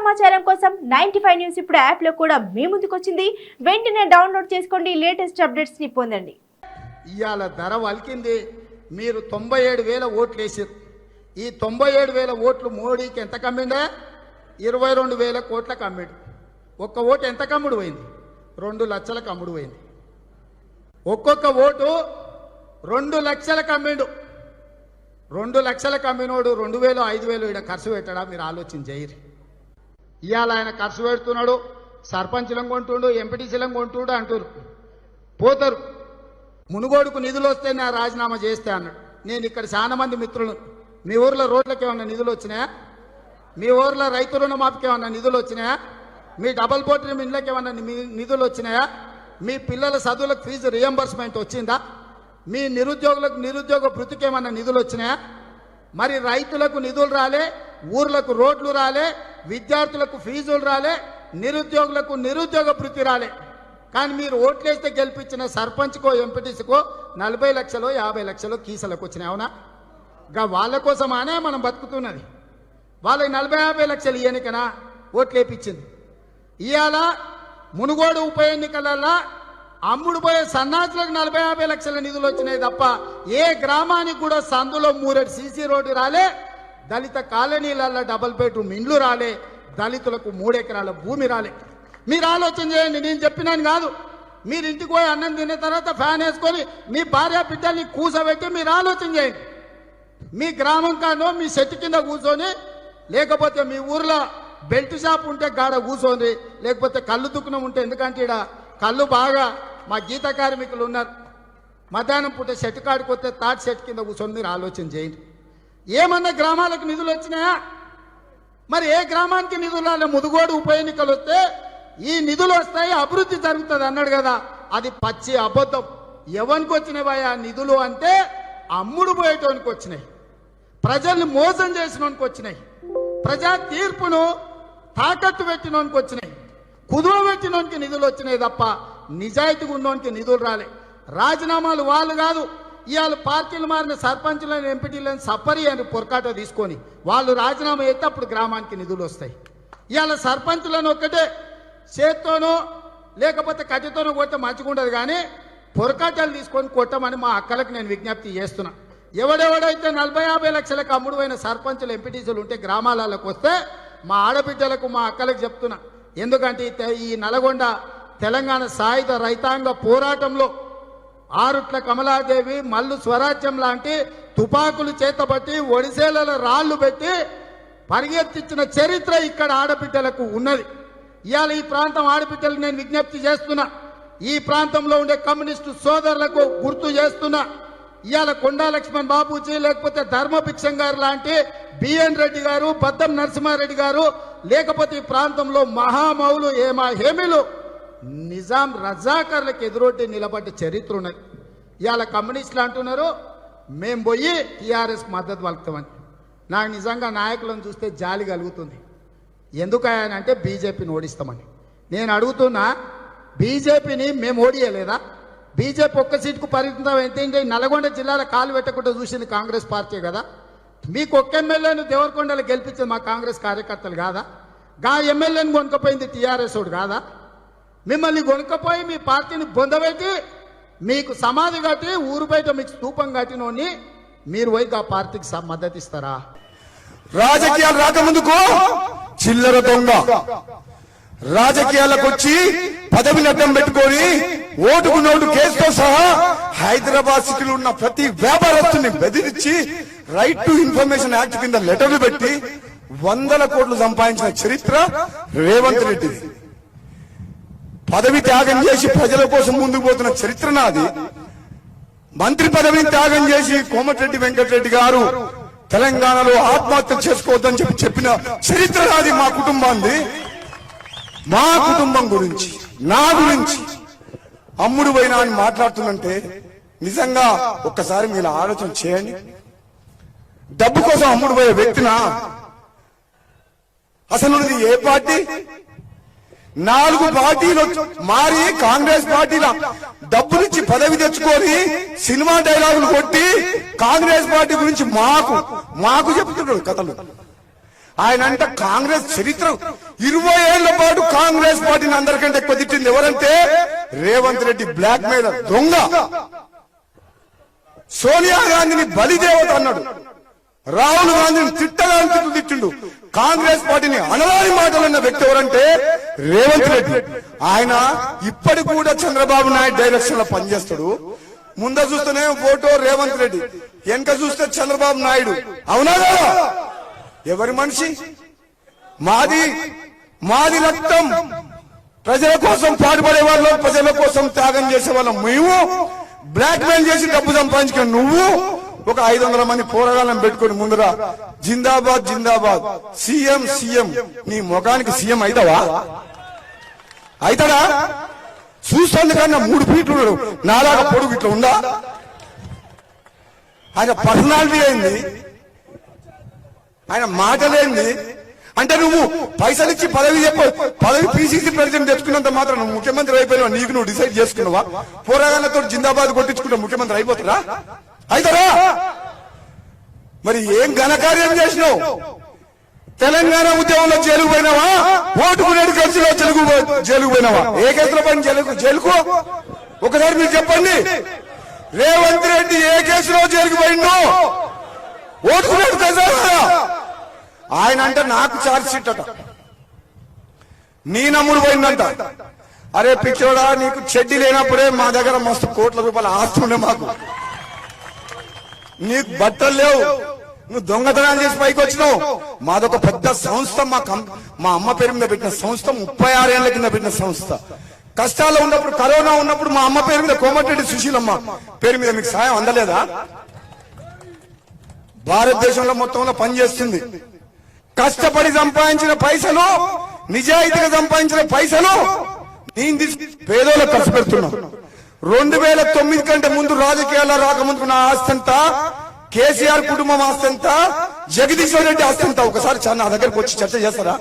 సమాచారం కోసం 95 న్యూస్ ఇప్పుడు యాప్ లో కూడా మీ ముందుకొచ్చింది. వెంటనే డౌన్లోడ్ చేసుకోండి, లేటెస్ట్ అప్డేట్స్ ని పొందండి. ఇవాళ ధర వలికింది. మీరు 97,000 ఓట్లు వేసారు. ఈ 97,000 ఓట్లు మోడీకి ఎంత కమ్మిండే? 22,000 కోట్లకు అమ్మిడు. ఒక్క ఓటు ఎంత కమ్ముడు పోయింది? 2 లక్షలకు అమ్ముడు పోయింది. ఒక్కొక్క ఓటు 2 లక్షలకు అమ్మిండు. 2 లక్షలకు అమ్మినోడు 2,000 5,000 ఇక్కడ ఖర్చు పెట్టడా? మీరు ఆలోచన చేయరు. ఇవాళ ఆయన ఖర్చు పెడుతున్నాడు, సర్పంచులం కొంటుండు, ఎంపీటీసీలం కొంటుండు అంటారు. పోతారు. మునుగోడుకు నిధులు వస్తే నా రాజీనామా చేస్తే అన్నాడు. నేను ఇక్కడ చాలా మంది మిత్రులు, మీ ఊర్లో రోడ్లకి ఏమన్నా నిధులు వచ్చినాయా? మీ ఊర్లో రైతు రుణమాఫీకి ఏమన్నా నిధులు వచ్చినాయా? మీ డబల్ బోర్డర్ ఇండ్లకి ఏమన్నా నిధులు వచ్చినాయా? మీ పిల్లల చదువులకు ఫీజు రియంబర్స్మెంట్ వచ్చిందా? మీ నిరుద్యోగులకు నిరుద్యోగ భృతికి ఏమన్నా నిధులు వచ్చినాయా? మరి రైతులకు నిధులు రాలే, ఊర్లకు రోడ్లు రాలే, విద్యార్థులకు ఫీజులు రాలే, నిరుద్యోగులకు నిరుద్యోగ భృతి రాలే. కానీ మీరు ఓట్లేస్తే గెలిపించిన సర్పంచ్కో ఎంపీటీసీకో 40 లక్షలు 50 లక్షలు కీసలకు వచ్చినాయి. అవునా? వాళ్ళ కోసమానే మనం బతుకుతున్నది. వాళ్ళకి 40-50 లక్షలు ఇయ్యనికనా ఓట్లేపించింది. ఇవాళ మునుగోడు ఉప ఎన్నికలలో అమ్ముడు పోయే సన్నాసులకు 40-50 లక్షల నిధులు వచ్చినాయి తప్ప ఏ గ్రామానికి కూడా సందులో 3 సీసీ రోడ్డు రాలే, దళిత కాలనీలలో డబుల్ బెడ్రూమ్ ఇండ్లు రాలే, దళితులకు 3 ఎకరాల భూమి రాలే. మీరు ఆలోచన చేయండి. నేను చెప్పినాను కాదు. మీరు ఇంటికి పోయి అన్నం తిన్న తర్వాత ఫ్యాన్ వేసుకొని మీ భార్య బిడ్డల్ని కూసబెట్టి మీరు ఆలోచన చేయండి. మీ గ్రామం కానో మీ చెట్టు కింద కూర్చొని, లేకపోతే మీ ఊర్లో బెల్ట్ షాప్ ఉంటే గాడ కూర్చోండి, లేకపోతే కళ్ళు దుక్కునం ఉంటే, ఎందుకంటే ఇక్కడ కళ్ళు బాగా మా గీత కార్మికులు ఉన్నారు. మధ్యాహ్నం పూట చెట్టు కాడికి వస్తే తాటి చెట్టు కింద కూర్చొని మీరు ఆలోచన చేయండి. ఏమన్నా గ్రామాలకు నిధులు వచ్చినాయా? మరి ఏ గ్రామానికి నిధులు రాలే? మునుగోడు ఉప ఎన్నికలు వస్తే ఈ నిధులు వస్తాయి, అభివృద్ధి జరుగుతుంది అన్నాడు కదా. అది పచ్చి అబద్ధం. ఎవరికి వచ్చినాయి ఆ నిధులు అంటే అమ్ముడు పోయేటోనికి వచ్చినాయి, ప్రజల్ని మోసం చేసినోనికి వచ్చినాయి, ప్రజా తీర్పును తాకట్టు పెట్టినోనికి వచ్చినాయి, కుదువ పెట్టినోనికి నిధులు వచ్చినాయి తప్ప నిజాయితీగా ఉన్నోనికి నిధులు రాలే. రాజీనామాలు వాళ్ళు కాదు, ఇవాళ పార్టీలు మారిన సర్పంచులను ఎంపీటీలను సపరి అని పొరకాట తీసుకొని వాళ్ళు రాజీనామా అయితే అప్పుడు గ్రామానికి నిధులు వస్తాయి. ఇవాళ సర్పంచులను ఒక్కటే చేత్తోనో లేకపోతే కట్టెతోనో కొడితే మంచిగా ఉండదు, కానీ పొరకాటలు తీసుకొని కొట్టమని మా అక్కలకు నేను విజ్ఞప్తి చేస్తున్నా. ఎవడెవడైతే 40-50 లక్షలకు అమ్ముడు అయిన సర్పంచులు ఎంపీటీసీలు ఉంటే గ్రామాలకు వస్తే మా ఆడబిడ్డలకు మా అక్కలకు చెప్తున్నా. ఎందుకంటే ఈ నల్గొండ తెలంగాణ సాయుధ రైతాంగ పోరాటంలో ఆరుట్ల కమలాదేవి, మల్లు స్వరాజ్యం లాంటి తుపాకులు చేతబట్టి ఒడిసేలలో రాళ్లు పెట్టి పరిగెత్తించిన చరిత్ర ఇక్కడ ఆడబిడ్డలకు ఉన్నది. ఇవాళ ఈ ప్రాంతం ఆడబిడ్డలకు నేను విజ్ఞప్తి చేస్తున్నా. ఈ ప్రాంతంలో ఉండే కమ్యూనిస్టు సోదరులకు గుర్తు చేస్తున్నా. ఇవాళ కొండా లక్ష్మణ్ బాబూజీ, లేకపోతే ధర్మభిక్షం గారు లాంటి బిఎన్ రెడ్డి గారు, బద్దం నరసింహారెడ్డి గారు, లేకపోతే ఈ ప్రాంతంలో మహామౌలు హేమిలు నిజాం రజాకర్లకు ఎదురొడ్డి నిలబడ్డ చరిత్ర ఉన్నది. ఇవాళ కమ్యూనిస్టులు అంటున్నారు మేము పోయి టీఆర్ఎస్ మద్దతు పలుకుతామని. నాకు నిజంగా నాయకులను చూస్తే జాలి కలుగుతుంది. ఎందుకనంటే బీజేపీని ఓడిస్తామని. నేను అడుగుతున్నా, బీజేపీని మేము ఓడియలేదా? బీజేపీ ఒక్క సీటుకు పరిమితం ఏంటంటే నల్గొండ జిల్లాలో కాలు పెట్టకుండా చూసింది కాంగ్రెస్ పార్టీ కదా. మీకు ఒక్క ఎమ్మెల్యేను దేవరకొండలో గెలిపించింది మా కాంగ్రెస్ కార్యకర్తలు కాదా? ఎమ్మెల్యేని కొనుక్కపోయింది టీఆర్ఎస్ వాడు కాదా? మిమ్మల్ని కొనుక్కపోయి మీ పార్టీని బొందబెట్టి మీకు సమాధి కట్టి ఊరు బయట మీకు స్తూపం కట్టినోని మీరు పోయి ఆ పార్టీకి మద్దతు ఇస్తారా? రాజకీయాలు రాకముందుకు చిల్లర దొంగ, రాజకీయాలకు వచ్చి పదవిని అడ్డం పెట్టుకొని ఓటుకు నోటు కేసుతో సహా హైదరాబాద్ సిటీలో ఉన్న ప్రతి వ్యాపారస్తుని బెదిరించి రైట్ టు ఇన్ఫర్మేషన్ యాక్ట్ కింద లెటర్లు పెట్టి 100 కోట్లు సంపాదించిన చరిత్ర రేవంత్ రెడ్డిది. పదవి త్యాగం చేసి ప్రజల కోసం ముందుకు పోతున్న చరిత్ర నాది. మంత్రి పదవిని త్యాగం చేసి కోమటిరెడ్డి వెంకటరెడ్డి గారు తెలంగాణలో ఆత్మహత్య చేసుకోవద్దని చెప్పిన చరిత్ర నాది. మా కుటుంబాన్ని, మా కుటుంబం గురించి, నా గురించి అమ్ముడు పోయినా అని మాట్లాడుతుందంటే నిజంగా ఒక్కసారి మీరు ఆలోచన చేయండి. డబ్బు కోసం అమ్ముడు పోయే వ్యక్తినా? అసలు ఇది ఏ పార్టీ? 4 పార్టీలు మారి కాంగ్రెస్ పార్టీల డబ్బులిచ్చి పదవి తెచ్చుకొని సినిమా డైలాగులు కొట్టి కాంగ్రెస్ పార్టీ గురించి మాకు చెప్తున్నాడు కథలు. ఆయన అంటే కాంగ్రెస్ చరిత్ర 20 ఏళ్ల పాటు కాంగ్రెస్ పార్టీని అందరికంటే ఎక్కువ తిట్టింది ఎవరంటే రేవంత్ రెడ్డి బ్లాక్ మెయిలర్ దొంగ. సోనియా గాంధీని బలిదేవత అన్నాడు, రాహుల్ గాంధీని తిట్టడానికి తిట్టిండు. కాంగ్రెస్ పార్టీని అనరాని మాటలన్న వ్యక్తి ఎవరంటే రేవంత్ రెడ్డి. ఆయన ఇప్పటికి కూడా చంద్రబాబు నాయుడు డైరెక్షన్ లో పనిచేస్తాడు. ముంద చూస్తేనే ఫోటో రేవంత్ రెడ్డి, వెనక చూస్తే చంద్రబాబు నాయుడు. అవునా కదా? ఎవరి మనిషి? మాది రక్తం. ప్రజల కోసం పాటుపడే వాళ్ళు, ప్రజల కోసం త్యాగం చేసే వాళ్ళం మేము. బ్లాక్ మెయిల్ చేసి డబ్బు సంపాదించుకుని నువ్వు ఒక 500 మంది పోరాటాలను పెట్టుకుని ముందర జిందాబాద్ జిందాబాద్ సీఎం సీఎం. నీ ముఖానికి సీఎం అవుతావా? అవుతాడా? చూస్తాను కన్నా 3 ఫీట్లు ఉన్నాడు, నాలాగా పొడుగు ఇట్లా ఉందా? ఆయన పర్సనాలిటీ ఏంది? ఆయన మాటలేంది? అంటే నువ్వు పైసలు ఇచ్చి పదవి పిసిసి ప్రెసిడెంట్ తెచ్చుకున్నంత మాత్రం నువ్వు ముఖ్యమంత్రి అయిపోయినావా? నీకు నువ్వు డిసైడ్ చేసుకున్నావా? పోరాగాళ్ళతో జిందాబాద్ కొట్టించుకుంటా ముఖ్యమంత్రి అయిపోతారా? అయితారా? మరి ఏం ఘనకార్యం చేసినావు? తెలంగాణ ఉద్యమంలో జైలుకు పోయినావా? ఓటుకునేడు కేసులో జైలుకు పోయినావా? ఏ కేసులో పైన జైలుకు ఒకసారి మీరు చెప్పండి. రేవంత్ రెడ్డి ఏ కేసులో జైలుకు పోయిందో? ఓటుకునేడు కేసు. ఆయన అంటే నాకు ఛార్జ్ షీట్ అట, నీ నమ్ముడు పోయిందంట. అరే పిచ్చోడా, నీకు చెడ్డి లేనప్పుడే మా దగ్గర మస్తు కోట్ల రూపాయల ఆస్తి ఉండే మాకు. నీకు బట్టలు లేవు, నువ్వు దొంగతనాలు చేసి పైకి వచ్చినావు. మాదొక పెద్ద సంస్థ, మా అమ్మ పేరు మీద పెట్టిన సంస్థ, 36 ఏళ్ల కింద పెట్టిన సంస్థ. కష్టాల్లో ఉన్నప్పుడు, కరోనా ఉన్నప్పుడు మా అమ్మ పేరు మీద, కోమటిరెడ్డి సుశీలమ్మ పేరు మీద మీకు సాయం అందలేదా? భారతదేశంలో మొత్తంలో పనిచేస్తుంది. కష్టపడి సంపాదించిన పైసలు, నిజాయితీగా సంపాదించిన పైసలు నేను పేదోళ్ళకు ఖర్చు పెడుతున్నాను. 2009 కంటే ముందు రాజకీయాల్లో రాకముందుకు నా ఆస్తి అంతా, కేసీఆర్ కుటుంబం ఆస్తి అంతా, జగదీశ్వర్ రెడ్డి ఆస్తి అంతా. ఒకసారి నా దగ్గరకు వచ్చి చర్చ చేస్తారా?